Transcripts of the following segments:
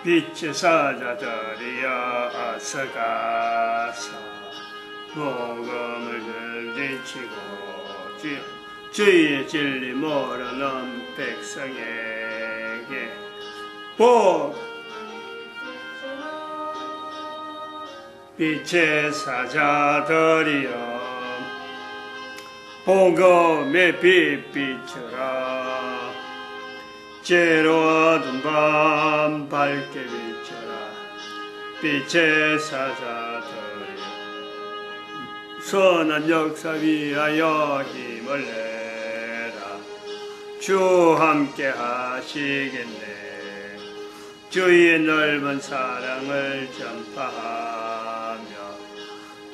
빛의 사자들이여 어서 가서 복음을 들이치고 주의 진리 모르는 백성에게 빛의 사자들이여 복음의 빛 비춰라. 죄로 어두운 밤 밝게 비춰라. 빛의 사자들이여 선한 역사 위하여 힘을 내라. 주 함께 하시겠네. 주의 넓은 사랑을 전파하며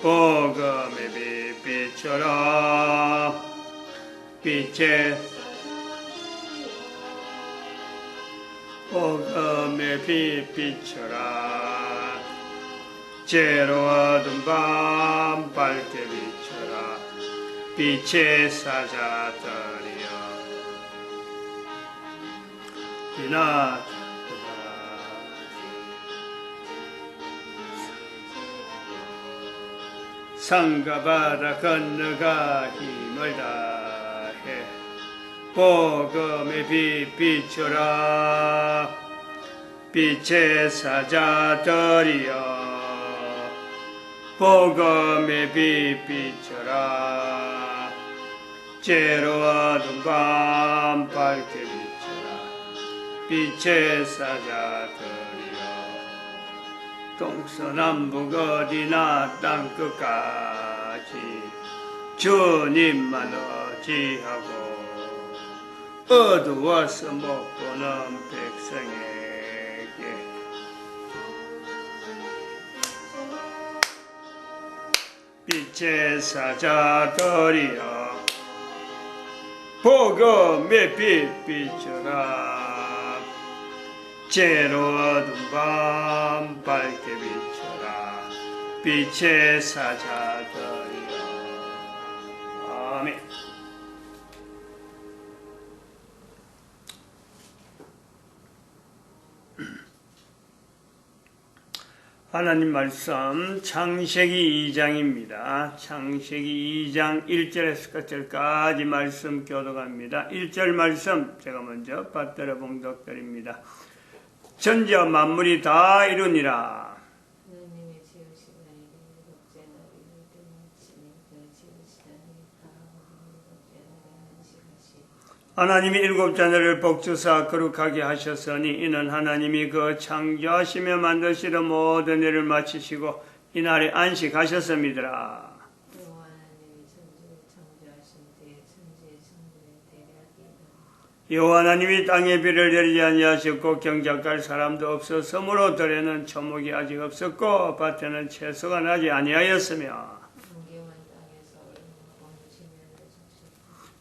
복음의 빛 비춰라. 빛의 복음의 빛 비춰라. 죄로 어두운 밤 밝게 비춰라. 빛의 사자들이여 빛나 산과 바다 건너가 힘을 다해 복음의 빛 비춰라. 빛의 사자들이여 복음의 빛 비춰라. 죄로 어두운 밤 밝게 비춰라. 빛의 사자들이여 동서남북 어디나 땅끝까지 주님만 의지하고 어두워서 못 보는 백성에게 빛의 사자들이여 복음의 빛 비춰라. 죄로 어두운 밤 밝게 비춰라. 빛의 사자들이여 아멘. 하나님 말씀 창세기 2장입니다. 창세기 2장 1절에서 끝절까지 말씀 교독합니다. 1절 말씀 제가 먼저 받들어 봉독드립니다. 전지와 만물이 다 이루니라. 하나님이 일곱째 날을 복주사 거룩하게 하셨으니 이는 하나님이 그 창조하시며 만드시던 모든 일을 마치시고 이날에 안식하셨음이더라. 여호와 하나님이 땅에 비를 내리지 아니하셨고 경작할 사람도 없어 섬으로 들에는 초목이 아직 없었고 밭에는 채소가 나지 아니하였으며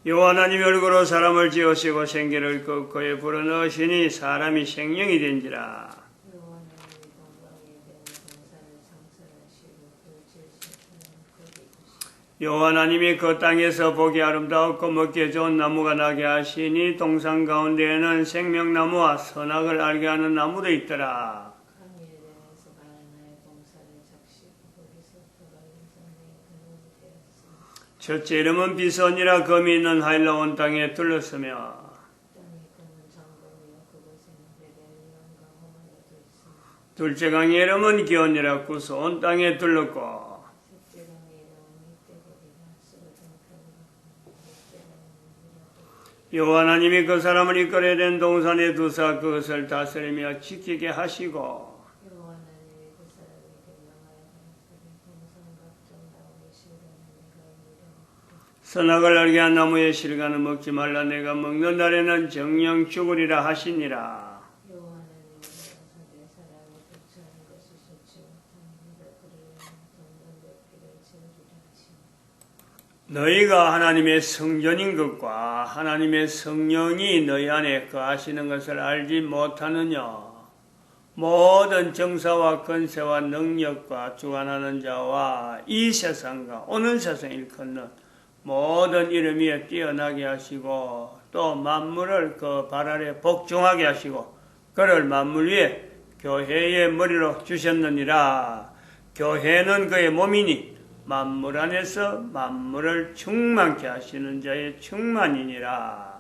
여호와 하나님이 얼굴로 사람을 지으시고 생기를 끄고에 불어넣으시니 사람이 생명이 된지라. 여호와 하나님이 그 땅에서 보기 아름다웠고 먹기에 좋은 나무가 나게 하시니 동산 가운데에는 생명나무와 선악을 알게 하는 나무도 있더라. 첫째 이름은 비손이라 검이 있는 하일라 온 땅에 둘렀으며 둘째 강의 이름은 기온이라 구서 온 땅에 둘렀고 여호와 하나님이 그 사람을 이끌어야 된 동산에 두사 그것을 다스리며 지키게 하시고 선악을 알게 한 나무의 실과는 먹지 말라. 내가 먹는 날에는 정령 죽으리라 하시니라. 너희가 하나님의 성전인 것과 하나님의 성령이 너희 안에 거하시는 것을 알지 못하느냐. 모든 정사와 권세와 능력과 주관하는 자와 이 세상과 오는 세상 일컫는 모든 이름 위에 뛰어나게 하시고 또 만물을 그 발 아래 복종하게 하시고 그를 만물 위에 교회의 머리로 주셨느니라. 교회는 그의 몸이니 만물 안에서 만물을 충만케 하시는 자의 충만이니라.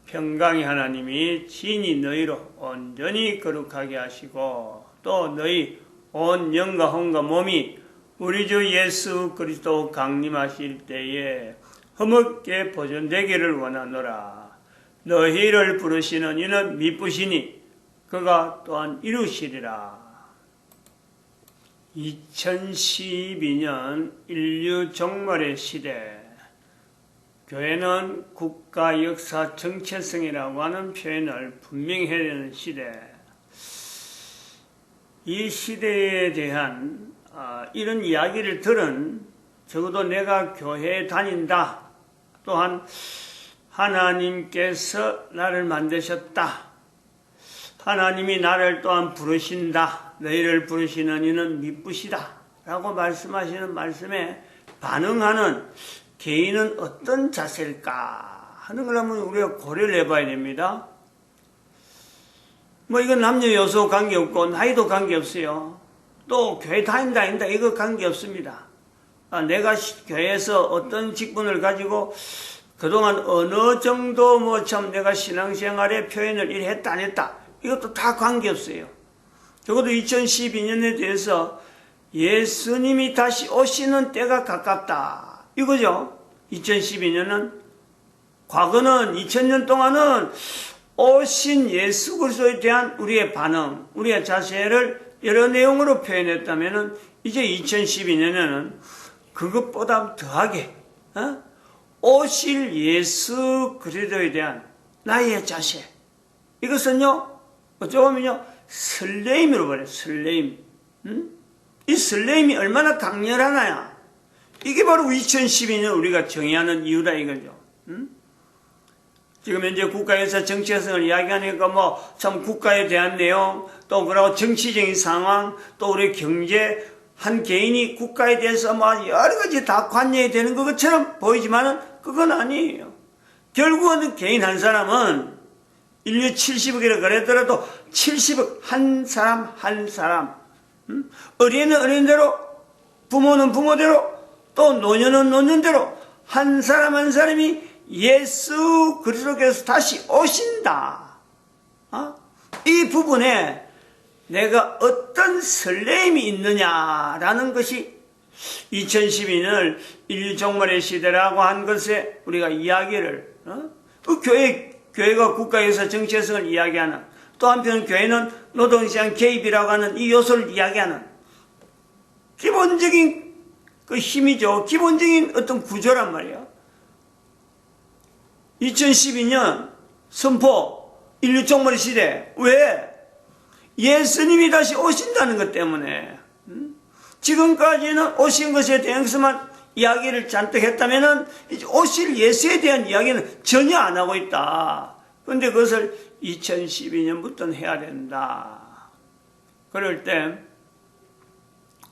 평강의 하나님이 친히 너희로 온전히 거룩하게 하시고 또 너희 온 영과 혼과 몸이 우리 주 예수 그리스도 강림하실 때에 흠없게 보존되기를 원하노라. 너희를 부르시는 이는 미쁘시니 그가 또한 이루시리라. 2012년 인류 종말의 시대, 교회는 국가 역사 정체성이라고 하는 표현을 분명히 해야 되는 시대. 이 시대에 대한 이런 이야기를 들은, 적어도 내가 교회에 다닌다, 또한 하나님께서 나를 만드셨다, 하나님이 나를 또한 부르신다, 너희를 부르시는 이는 미쁘시다 라고 말씀하시는 말씀에 반응하는 개인은 어떤 자세일까 하는 걸 한번 우리가 고려를 해봐야 됩니다. 뭐 이건 남녀 여소 관계없고 나이도 관계없어요. 또 교회 다닌다 아닌다 이거 관계없습니다. 내가 교회에서 어떤 직분을 가지고 그동안 어느 정도 뭐 참 내가 신앙생활의 표현을 이래 했다 안 했다 이것도 다 관계없어요. 적어도 2012년에 대해서 예수님이 다시 오시는 때가 가깝다 이거죠. 2012년은, 과거는 2000년 동안은 오신 예수 그리스도에 대한 우리의 반응, 우리의 자세를 여러 내용으로 표현했다면은 이제 2012년에는 그것보다 더하게 오실 예수 그리스도에 대한 나의 자세, 이것은요 어쩌고 보면요 설레임으로 말해요. 설레임. 이 설레임이 얼마나 강렬하나요? 이게 바로 2012년 우리가 정의하는 이유다 이거죠. 지금 현재 국가에서 정체성을 이야기하니까 뭐 참 국가에 대한 내용, 또 그러고 정치적인 상황, 또 우리 경제, 한 개인이 국가에 대해서 뭐 여러 가지 다 관여해야 되는 것처럼 보이지만은 그건 아니에요. 결국은 개인 한 사람은 인류 70억이라 그랬더라도 70억 한 사람 한 사람, 어린이는 어린대로, 부모는 부모대로, 또 노년은 노년대로 한 사람 한 사람이 예수 그리스도께서 다시 오신다. 이 부분에 내가 어떤 설레임이 있느냐라는 것이 2012년 인류 종말의 시대라고 한 것에 우리가 이야기를, 그 교회가 국가에서 정체성을 이야기하는, 또 한편 교회는 노동시장 개입이라고 하는 이 요소를 이야기하는 기본적인 그 힘이죠. 기본적인 어떤 구조란 말이에요. 2012년 선포 인류 종말의 시대. 왜? 예수님이 다시 오신다는 것 때문에. 지금까지는 오신 것에 대해서만 이야기를 잔뜩 했다면은 이제 오실 예수에 대한 이야기는 전혀 안 하고 있다. 그런데 그것을 2012년부터는 해야 된다. 그럴 때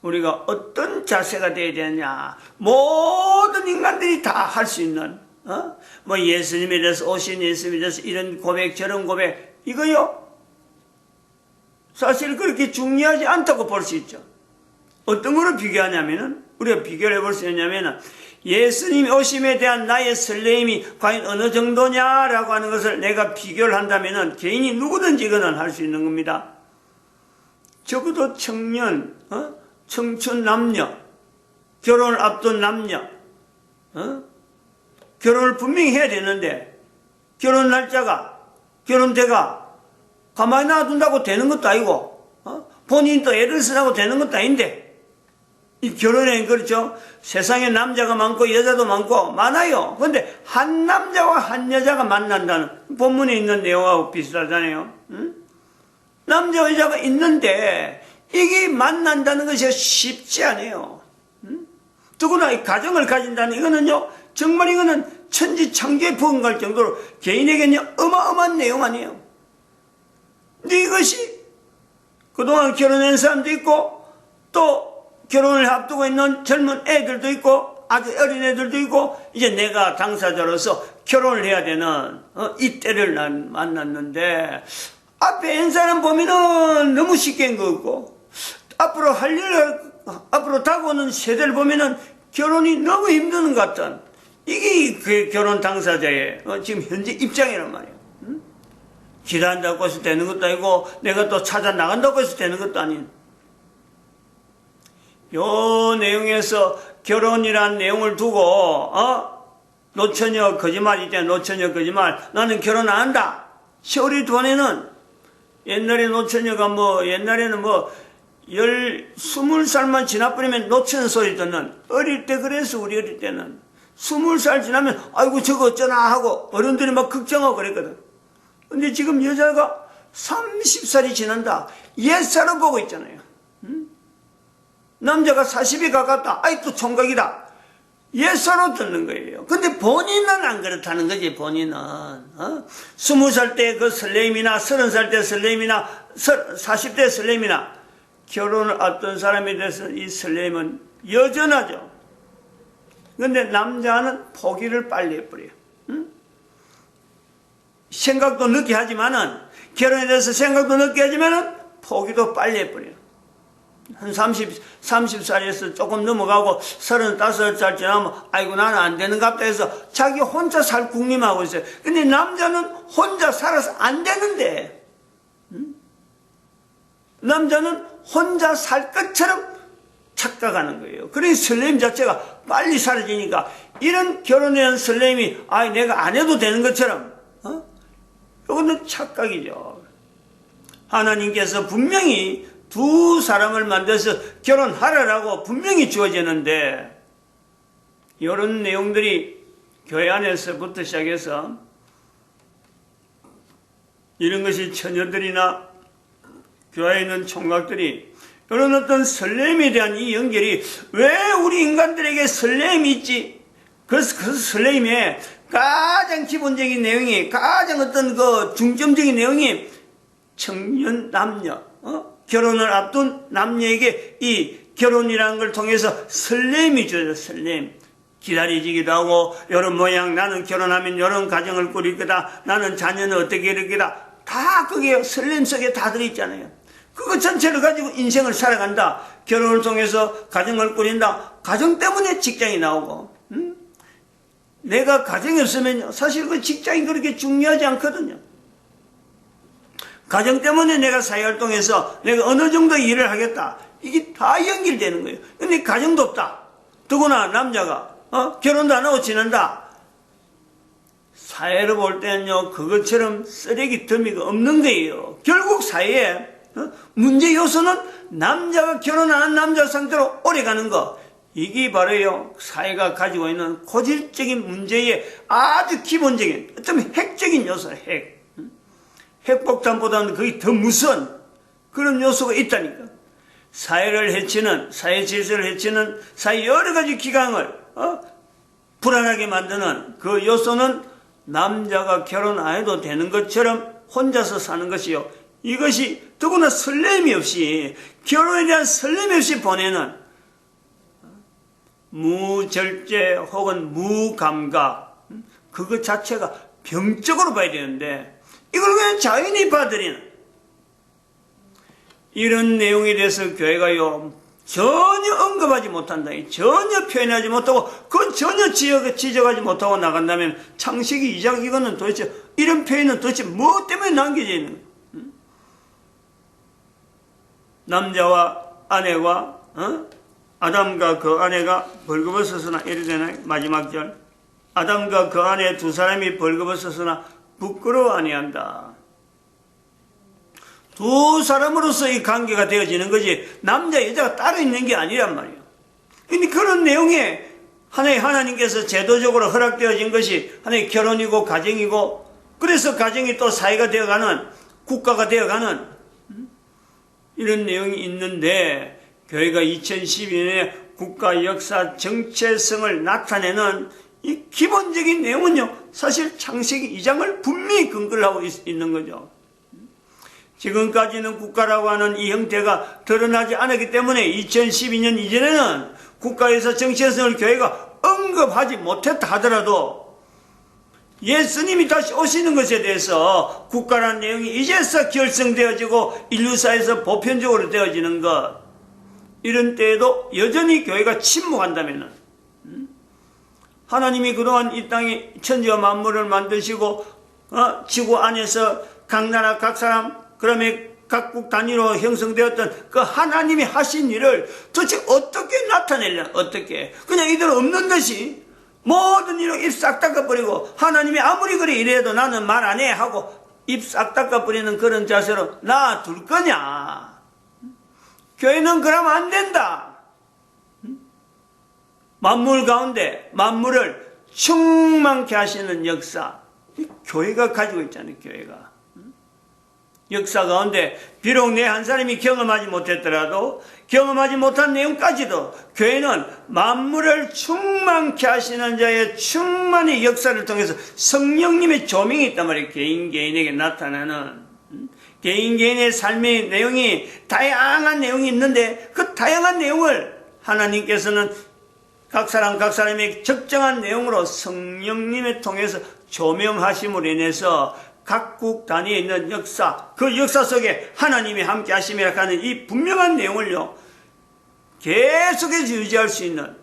우리가 어떤 자세가 되어야 되냐. 모든 인간들이 다 할 수 있는, 뭐 예수님에 대해서, 오신 예수님에 대해서 이런 고백 저런 고백, 이거요 사실 그렇게 중요하지 않다고 볼 수 있죠. 어떤 거로 비교하냐면은, 우리가 비교를 해볼 수 있냐면은 예수님 오심에 대한 나의 설레임이 과연 어느 정도냐라고 하는 것을 내가 비교를 한다면은 개인이 누구든지 이거는 할 수 있는 겁니다. 적어도 청년, 청춘 남녀, 결혼을 앞둔 남녀, 결혼을 분명히 해야 되는데 결혼 날짜가, 결혼대가 가만히 놔둔다고 되는 것도 아니고, 본인 또 애를 쓰라고 되는 것도 아닌데, 이 결혼에는 그렇죠. 세상에 남자가 많고 여자도 많고 많아요. 그런데 한 남자와 한 여자가 만난다는 본문에 있는 내용하고 비슷하잖아요. 남자와 여자가 있는데 이게 만난다는 것이 쉽지 않아요. 더구나 이 가정을 가진다는 이거는요, 정말 이거는 천지창조에 부응할 정도로 개인에게는 어마어마한 내용 아니에요. 근데 이것이 그동안 결혼한 사람도 있고 또 결혼을 앞두고 있는 젊은 애들도 있고 아주 어린애들도 있고 이제 내가 당사자로서 결혼을 해야 되는 이때를 난 만났는데 앞에 엔사람 보면은 너무 쉽게 한 거 같고 앞으로 할 일을 앞으로 다가오는 세대를 보면은 결혼이 너무 힘드는 것 같은 이게 그 결혼 당사자의 지금 현재 입장이란 말이에요. 기다린다고 해서 되는 것도 아니고 내가 또 찾아 나간다고 해서 되는 것도 아닌 요 내용에서 결혼이란 내용을 두고 노처녀 거짓말이대 노처녀 거짓말 나는 결혼 안 한다. 세월이 돈에는 옛날에 노처녀가 옛날에는 20살만 지나버리면 노처녀 소리 듣는 어릴 때 그래서 우리 어릴 때는 20살 지나면 아이고 저거 어쩌나 하고 어른들이 막 걱정하고 그랬거든. 근데 지금 여자가 30살이 지난다. 옛사람 보고 있잖아요. 남자가 40이 가깝다. 아이 또 총각이다. 옛사람 듣는 거예요. 근데 본인은 안 그렇다는 거지. 본인은 20살 때 그 설레임이나 30살 때 설레임이나 40대 설레임이나 결혼을 앞둔 사람에 대해서 이 설렘은 여전하죠. 근데 남자는 포기를 빨리 해버려요. 생각도 늦게 하지만은 결혼에 대해서 생각도 늦게 하지만은 포기도 빨리 해버려요. 한 30살에서 조금 넘어가고 35살 지나면 아이고 나는 안 되는갑다 해서 자기 혼자 살 궁림하고 있어요. 근데 남자는 혼자 살아서 안 되는데 남자는 혼자 살 것처럼 착각하는 거예요. 그러니 설렘 자체가 빨리 사라지니까 이런 결혼에 대한 설렘이 내가 안 해도 되는 것처럼 이거는 착각이죠. 하나님께서 분명히 두 사람을 만들어서 결혼하라라고 분명히 주어지는데 이런 내용들이 교회 안에서부터 시작해서 이런 것이 처녀들이나 교회에 있는 총각들이 이런 어떤 설렘에 대한 이 연결이 왜 우리 인간들에게 설렘이 있지? 그 설렘의 가장 기본적인 내용이 가장 어떤 그 중점적인 내용이 청년 남녀 결혼을 앞둔 남녀에게 이 결혼이라는 걸 통해서 설렘이 줘요. 설렘. 기다려지기도 하고 이런 모양 나는 결혼하면 이런 가정을 꾸릴 거다. 나는 자녀는 어떻게 이럴 거다. 다 그게 설렘 속에 다 들어있잖아요. 그거 전체를 가지고 인생을 살아간다. 결혼을 통해서 가정을 꾸린다. 가정 때문에 직장이 나오고 내가 가정이 없으면 사실 그 직장이 그렇게 중요하지 않거든요. 가정 때문에 내가 사회활동에서 내가 어느 정도 일을 하겠다. 이게 다 연결되는 거예요. 근데 가정도 없다. 더구나 남자가 결혼도 안 하고 지낸다. 사회로 볼 때는요 그것처럼 쓰레기 더미가 없는 거예요. 결국 사회에 문제 요소는 남자가 결혼 안 한 남자 상태로 오래 가는 거. 이게 바로요 사회가 가지고 있는 고질적인 문제의 아주 기본적인 어쩌면 핵적인 요소예요. 핵폭탄보다는 거의 더 무서운 그런 요소가 있다니까. 사회를 해치는 사회 질서를 해치는 사회 여러 가지 기강을 불안하게 만드는 그 요소는 남자가 결혼 안 해도 되는 것처럼 혼자서 사는 것이요. 이것이 더구나 설렘이 없이 결혼에 대한 설렘이 없이 보내는 무절제 혹은 무감각 그것 자체가 병적으로 봐야 되는데 이걸 그냥 자연히 받아들이는 이런 내용에 대해서 교회가요 전혀 언급하지 못한다. 전혀 표현하지 못하고 그건 전혀 지적하지 못하고 나간다면 창세기 2장 이거는 도대체 이런 표현은 도대체 뭐 때문에 남겨져 있는 거예요? 남자와 아내와 아담과 그 아내가 벌거벗었으나 이래 되나요? 마지막 절 아담과 그 아내 두 사람이 벌거벗었으나 부끄러워 아니한다. 두 사람으로서 이 관계가 되어지는 거지 남자 여자가 따로 있는 게 아니란 말이에요. 근데 그런 내용에 하나님께서 제도적으로 허락되어진 것이 하나의 결혼이고 가정이고 그래서 가정이 또 사회가 되어가는 국가가 되어가는 이런 내용이 있는데 교회가 2012년에 국가 역사 정체성을 나타내는 이 기본적인 내용은요 사실 창세기 2장을 분명히 근거를 하고 있는 거죠. 지금까지는 국가라고 하는 이 형태가 드러나지 않았기 때문에 2012년 이전에는 국가에서 정체성을 교회가 언급하지 못했다 하더라도 예수님이 다시 오시는 것에 대해서 국가라는 내용이 이제서 결성되어지고 인류사에서 보편적으로 되어지는 것, 이런 때에도 여전히 교회가 침묵한다면 하나님이 그동안 이 땅에 천지와 만물을 만드시고 지구 안에서 각 나라 각 사람 그다음에 각국 단위로 형성되었던 그 하나님이 하신 일을 도대체 어떻게 나타내려? 어떻게? 그냥 이들 없는 듯이 모든 일을 입 싹 닦아버리고 하나님이 아무리 그래 이래도 나는 말 안 해 하고 입 싹 닦아버리는 그런 자세로 놔둘 거냐? 교회는 그러면 안 된다. 만물 가운데 만물을 충만케 하시는 역사, 교회가 가지고 있잖아요. 교회가 역사 가운데 비록 내 한 사람이 경험하지 못했더라도 경험하지 못한 내용까지도 교회는 만물을 충만케 하시는 자의 충만의 역사를 통해서 성령님의 조명이 있단 말이에요. 개인에게 나타나는 개인의 삶의 내용이 다양한 내용이 있는데 그 다양한 내용을 하나님께서는 각 사람의 적정한 내용으로 성령님을 통해서 조명하심으로 인해서 각국 단위에 있는 역사, 그 역사 속에 하나님이 함께 하심이라 하는 이 분명한 내용을요 계속해서 유지할 수 있는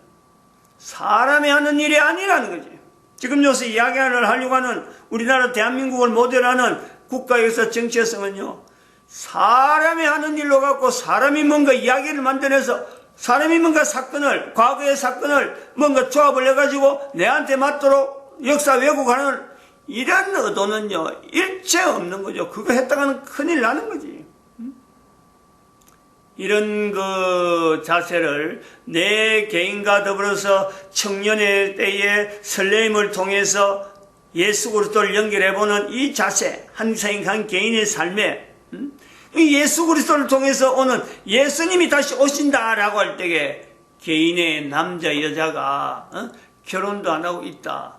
사람이 하는 일이 아니라는 거지. 지금 요새 이야기를 하려고 하는 우리나라 대한민국을 모델하는 국가 역사 정체성은요 사람이 하는 일로 갖고 사람이 뭔가 이야기를 만들어서 사람이 뭔가 사건을, 과거의 사건을 뭔가 조합을 해가지고 내한테 맞도록 역사 왜곡하는 이런 의도는요 일체 없는 거죠. 그거 했다가는 큰일 나는 거지. 이런 그 자세를 내 개인과 더불어서 청년의 때에 설레임을 통해서 예수 그리스도를 연결해보는 이 자세, 한 개인의 삶에 예수 그리스도를 통해서 오는 예수님이 다시 오신다라고 할 때에 개인의 남자 여자가 결혼도 안 하고 있다.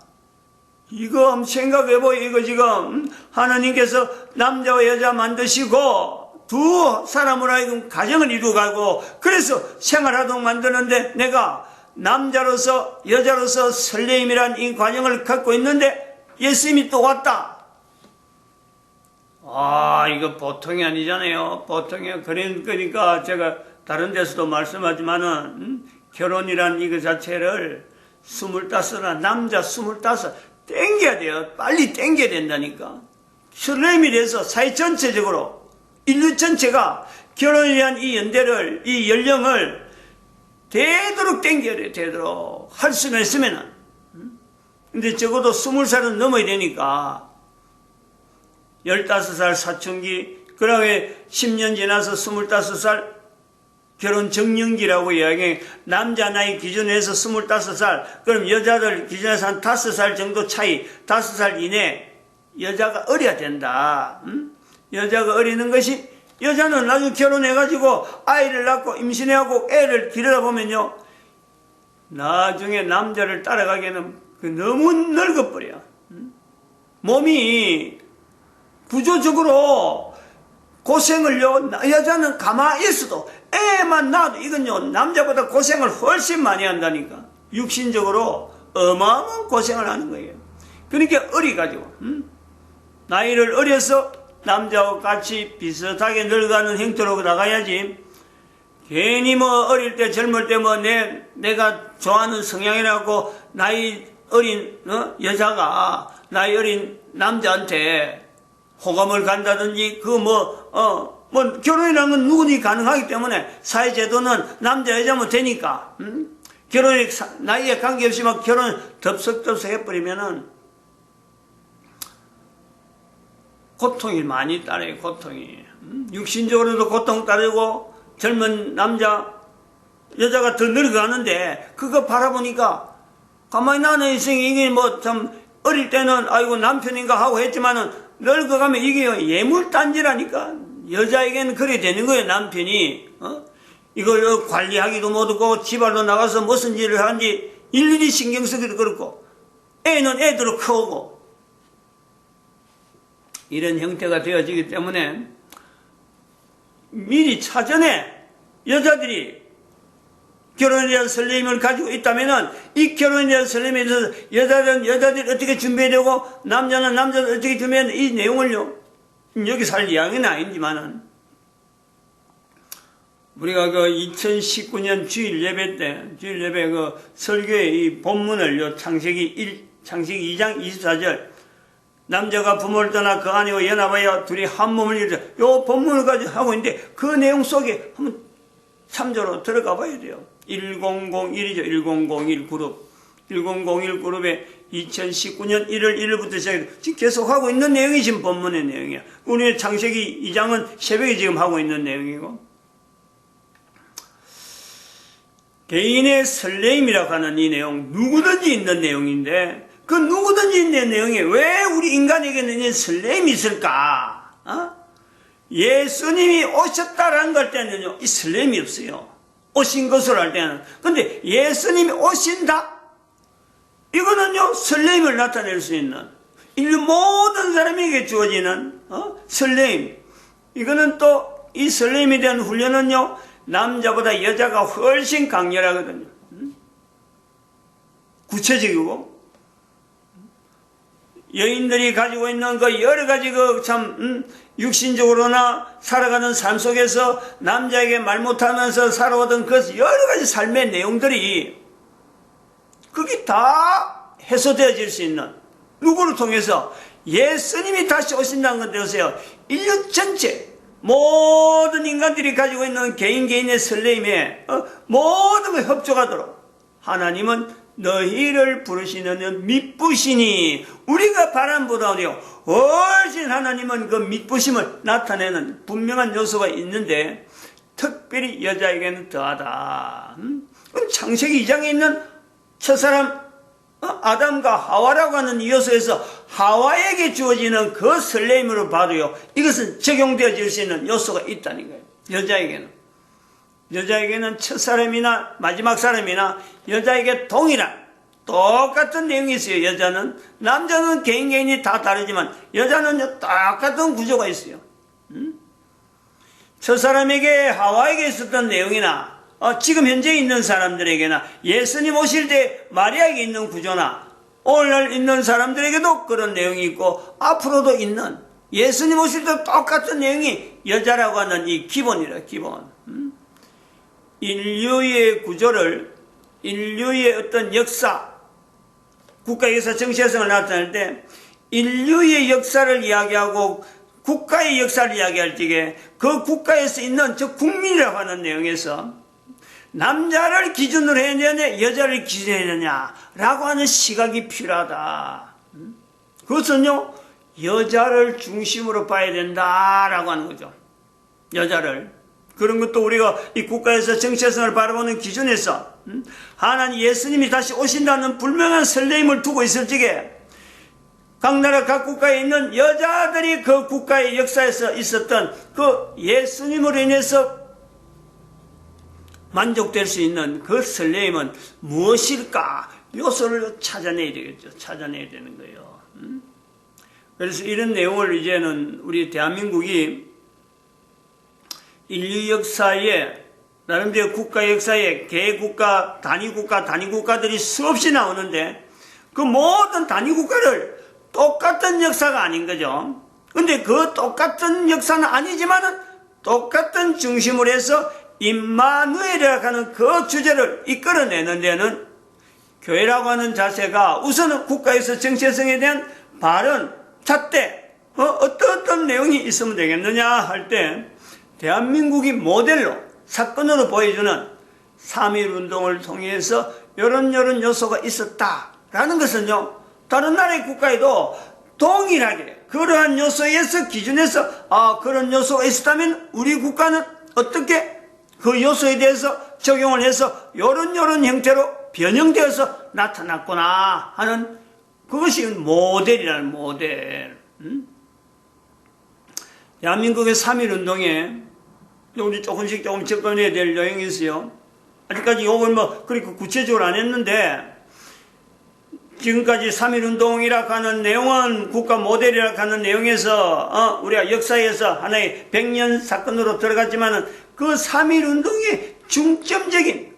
이거 한번 생각해보여. 이거 지금 하나님께서 남자와 여자 만드시고 두 사람으로 하여금 가정을 이루어가고 그래서 생활하도록 만드는데 내가 남자로서 여자로서 설레임이란 이 과정을 갖고 있는데 예수님이 또 왔다. 이거 보통이 아니잖아요. 보통이. 그러니까 제가 다른 데서도 말씀하지만은 결혼이란 이거 자체를 25나 남자 25 땡겨야 돼요. 빨리 땡겨야 된다니까. 설렘이 돼서 사회 전체적으로 인류 전체가 결혼에 대한 이 연대를, 이 연령을 되도록 땡겨야 돼요. 되도록. 할 수만 있으면은. 근데 적어도 20살은 넘어야 되니까 15살 사춘기, 그 다음에 10년 지나서 25살 결혼 정년기라고 이야기해. 남자 나이 기준에서 25살, 그럼 여자들 기준에서 한 5살 정도 차이, 5살 이내 여자가 어려야 된다. 여자가 어리는 것이, 여자는 나중에 결혼해가지고 아이를 낳고 임신해하고 애를 기르다 보면요 나중에 남자를 따라가기에는 너무 늙어버려. 몸이 구조적으로 고생을요 여자는 가만히 있어도 애만 낳아도 이건요 남자보다 고생을 훨씬 많이 한다니까. 육신적으로 어마어마한 고생을 하는 거예요. 그러니까 어리가지고 나이를 어려서 남자와 같이 비슷하게 늙어가는 형태로 나가야지. 괜히 뭐 어릴 때 젊을 때 뭐 내가 좋아하는 성향이라고 나이 어린 여자가 나이 어린 남자한테 호감을 간다든지 뭐 결혼이라는 건 누구니 가능하기 때문에 사회제도는 남자 여자면 되니까 결혼이 나이에 관계없이 막 결혼 덥석덥석 해버리면은 고통이 많이 따라요. 고통이 육신적으로도 고통 따르고 젊은 남자 여자가 더 늙어가는데 그거 바라보니까 가만히 나는 이게 뭐 참 어릴 때는 아이고 남편인가 하고 했지만은 늙어가면 이게 예물단지라니까. 여자에게는 그래 되는 거예요. 남편이 이걸 관리하기도 못하고 집안으로 나가서 무슨 일을 하는지 일일이 신경 쓰기도 그렇고 애는 애대로 크고 이런 형태가 되어지기 때문에 미리 사전에 여자들이 결혼에 대한 설렘을 가지고 있다면은 이 결혼에 대한 설렘에 대해서 여자들이 어떻게 준비해야 되고 남자는 어떻게 준비해야 되는 이 내용을요 여기 살 이야기는 아니지만은 우리가 그 2019년 주일 예배 그 설교의 이 본문을 창세기 2장 24절 남자가 부모를 떠나 그 아내와 연합하여 둘이 한 몸을 이루자 요 본문을 가지고 하고 있는데 그 내용 속에 한번 3조로 들어가 봐야 돼요. 1001이죠. 1001 그룹. 1001 그룹에 2019년 1월 1일부터 시작해서 지금 계속 하고 있는 내용이 지금 본문의 내용이야. 우리 창세기 2장은 새벽에 지금 하고 있는 내용이고. 개인의 설레임이라고 하는 이 내용, 누구든지 있는 내용인데, 그 누구든지 있는 내용에 왜 우리 인간에게는 이 설레임이 있을까? 예수님이 오셨다라는 걸 때는요, 이 설렘이 없어요. 오신 것으로 할 때는. 근데 예수님이 오신다? 이거는요, 설렘을 나타낼 수 있는, 인류 모든 사람에게 주어지는, 설렘. 이거는 또, 이 설렘에 대한 훈련은요, 남자보다 여자가 훨씬 강렬하거든요. 구체적이고, 여인들이 가지고 있는 그 여러 가지 그 참, 육신적으로나 살아가는 삶 속에서 남자에게 말 못하면서 살아오던 그 여러 가지 삶의 내용들이 그게 다 해소되어질 수 있는 누구를 통해서 예수님이 다시 오신다는 것 되세요. 인류 전체 모든 인간들이 가지고 있는 개인의 설렘에 모든 걸 협조하도록 하나님은 너희를 부르시는 믿부시니 우리가 바람보다도요 훨씬 하나님은 그 믿부심을 나타내는 분명한 요소가 있는데 특별히 여자에게는 더하다. 창세기 2장에 있는 첫사람 아담과 하와라고 하는 이 요소에서 하와에게 주어지는 그 설렘으로 봐도요 이것은 적용되어질 수 있는 요소가 있다는 거예요. 여자에게는 첫사람이나 마지막 사람이나 여자에게 동일한 똑같은 내용이 있어요. 여자는 남자는 개인이 다 다르지만 여자는 똑같은 구조가 있어요. 첫사람에게 하와에게 있었던 내용이나 지금 현재 있는 사람들에게나 예수님 오실 때 마리아에게 있는 구조나 오늘날 있는 사람들에게도 그런 내용이 있고 앞으로도 있는 예수님 오실 때 똑같은 내용이 여자라고 하는 이 기본이라 기본. 인류의 구조를 인류의 어떤 역사 국가 역사 정체성을 나타낼 때 인류의 역사를 이야기하고 국가의 역사를 이야기할 적에 그 국가에서 있는 저 국민이라고 하는 내용에서 남자를 기준으로 해야 되느냐 여자를 기준으로 해야 되느냐라고 하는 시각이 필요하다. 그것은요 여자를 중심으로 봐야 된다라고 하는 거죠. 여자를. 그런 것도 우리가 이 국가에서 정체성을 바라보는 기준에서 하나님 예수님이 다시 오신다는 분명한 설렘을 두고 있을 적에 각 나라 각 국가에 있는 여자들이 그 국가의 역사에서 있었던 그 예수님으로 인해서 만족될 수 있는 그 설렘은 무엇일까? 요소를 찾아내야 되겠죠. 찾아내야 되는 거예요. 그래서 이런 내용을 이제는 우리 대한민국이 인류 역사에 나름대로 국가 역사에 개국가, 단위국가들이 수없이 나오는데 그 모든 단위국가를 똑같은 역사가 아닌 거죠. 근데 그 똑같은 역사는 아니지만은 똑같은 중심으로 해서 임마누엘이라고 하는 그 주제를 이끌어내는 데는 교회라고 하는 자세가 우선은 국가에서 정체성에 대한 바른 잣대 어떤 내용이 있으면 되겠느냐 할 때 대한민국이 모델로 사건으로 보여주는 3.1운동을 통해서 이런 요소가 있었다라는 것은요 다른 나라의 국가에도 동일하게 그러한 요소에서 기준에서 그런 요소가 있었다면 우리 국가는 어떻게 그 요소에 대해서 적용을 해서 요런 형태로 변형되어서 나타났구나 하는 그것이 모델이라는 모델. 대한민국의 3.1운동에 우리 조금 접근해야 될 내용이 있어요. 아직까지 요걸 그렇게 구체적으로 안 했는데 지금까지 3.1운동이라고 하는 내용은 국가 모델이라고 하는 내용에서 우리가 역사에서 하나의 100년 사건으로 들어갔지만은 그 3.1운동의 중점적인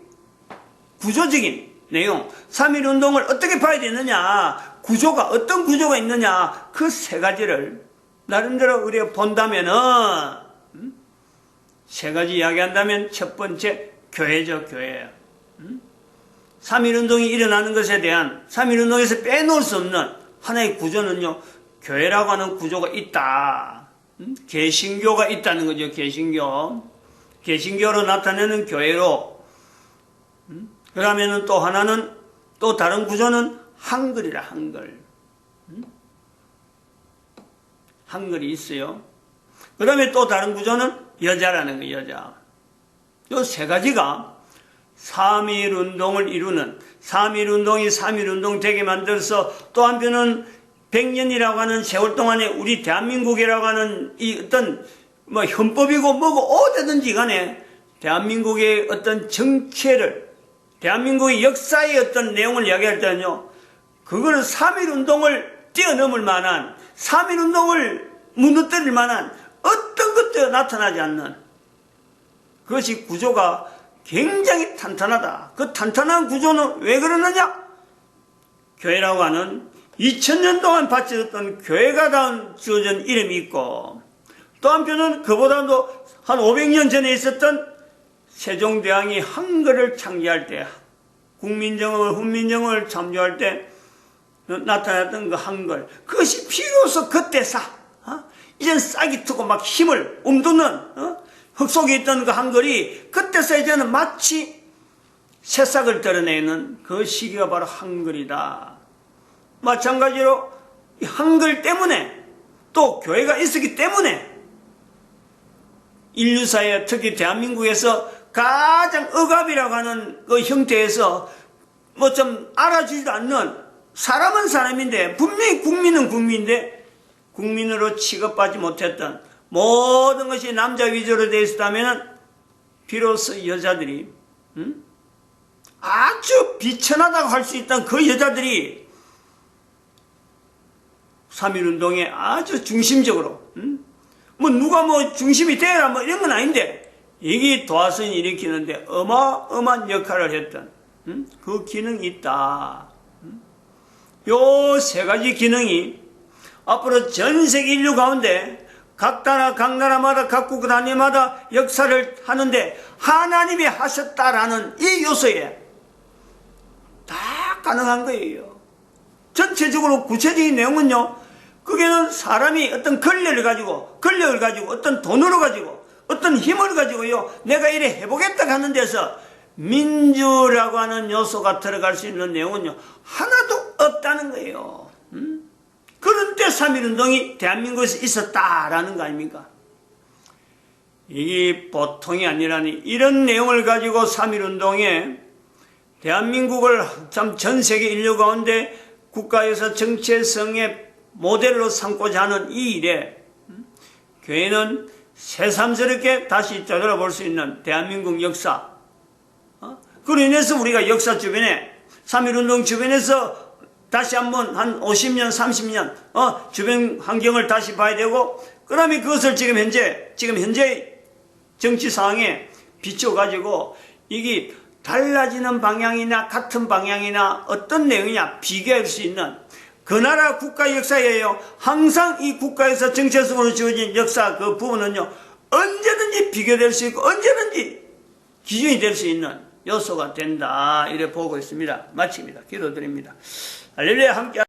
구조적인 내용, 3.1운동을 어떻게 봐야 되느냐, 구조가, 어떤 구조가 있느냐, 그 세 가지를 나름대로 우리가 본다면은, 세 가지 이야기한다면 첫 번째, 교회죠, 교회. 3.1운동이 일어나는 것에 대한, 3.1운동에서 빼놓을 수 없는 하나의 구조는요, 교회라고 하는 구조가 있다. 개신교가 있다는 거죠, 개신교. 개신교로 나타내는 교회로. 그러면은 또 하나는, 또 다른 구조는 한글이라, 한글. 한글이 있어요. 그 다음에 또 다른 구조는 여자라는 거, 여자. 이 세 가지가 3.1운동을 이루는, 3.1운동이 3.1운동 되게 만들어서 또 한편은 100년이라고 하는 세월 동안에 우리 대한민국이라고 하는 이 어떤 뭐 헌법이고 뭐고 어디든지 간에 대한민국의 어떤 정체를, 대한민국의 역사의 어떤 내용을 이야기할 때는요, 그거는 3.1운동을 뛰어넘을 만한, 3.1운동을 무너뜨릴 만한 어떤 것도 나타나지 않는, 그것이 구조가 굉장히 탄탄하다. 그 탄탄한 구조는 왜 그러느냐? 교회라고 하는 2000년 동안 바쳐졌던 교회가 주어진 이름이 있고, 또 한편은 그보다도 한 500년 전에 있었던 세종대왕이 한글을 창제할 때, 국민정음을, 훈민정음을 창조할 때 나타났던 그 한글, 그것이 비로소 그때사, 이젠 싹이 트고 막 힘을 움돋는, 흙 속에 있던 그 한글이 그때서 이제는 마치 새싹을 드러내는 그 시기가 바로 한글이다. 마찬가지로 이 한글 때문에, 또 교회가 있었기 때문에 인류사에, 특히 대한민국에서 가장 억압이라고 하는 그 형태에서 뭐 좀 알아주지도 않는, 사람은 사람인데 분명히 국민은 국민인데 국민으로 취급받지 못했던, 모든 것이 남자 위주로 되어 있었다면 비로소 여자들이 아주 비천하다고 할 수 있던 그 여자들이 3.1운동에 아주 중심적으로, 뭐 누가 뭐 중심이 되라 뭐 이런 건 아닌데, 이게 도화선이 일으키는데 어마어마한 역할을 했던 그 기능이 있다. 요 세 가지 기능이 앞으로 전 세계 인류 가운데 각 나라마다 각 국가 단위마다 역사를 하는데 하나님이 하셨다라는 이 요소에 다 가능한 거예요. 전체적으로 구체적인 내용은요, 그게는 사람이 어떤 권력을 가지고 어떤 돈으로 가지고 어떤 힘을 가지고요, 내가 이래 해보겠다 하는 데서 민주라고 하는 요소가 들어갈 수 있는 내용은요, 하나도 없다는 거예요. 그런 때 3.1운동이 대한민국에서 있었다라는 거 아닙니까? 이게 보통이 아니라니, 이런 내용을 가지고 3.1운동에 대한민국을 참 전 세계 인류 가운데 국가에서 정체성의 모델로 삼고자 하는 이 일에 교회는 새삼스럽게 다시 되돌아볼 수 있는 대한민국 역사, 그로 인해서 우리가 역사 주변에 3.1운동 주변에서 다시 한번 한 50년, 30년 주변 환경을 다시 봐야 되고, 그 다음에 그것을 지금 현재 정치 상황에 비춰가지고 이게 달라지는 방향이나 같은 방향이나 어떤 내용이냐 비교할 수 있는 그 나라 국가 역사예요. 항상 이 국가에서 정체성으로 주어진 역사 그 부분은요, 언제든지 비교될 수 있고 언제든지 기준이 될 수 있는 요소가 된다, 이래 보고 있습니다. 마칩니다. 기도드립니다. 할렐루야. 함께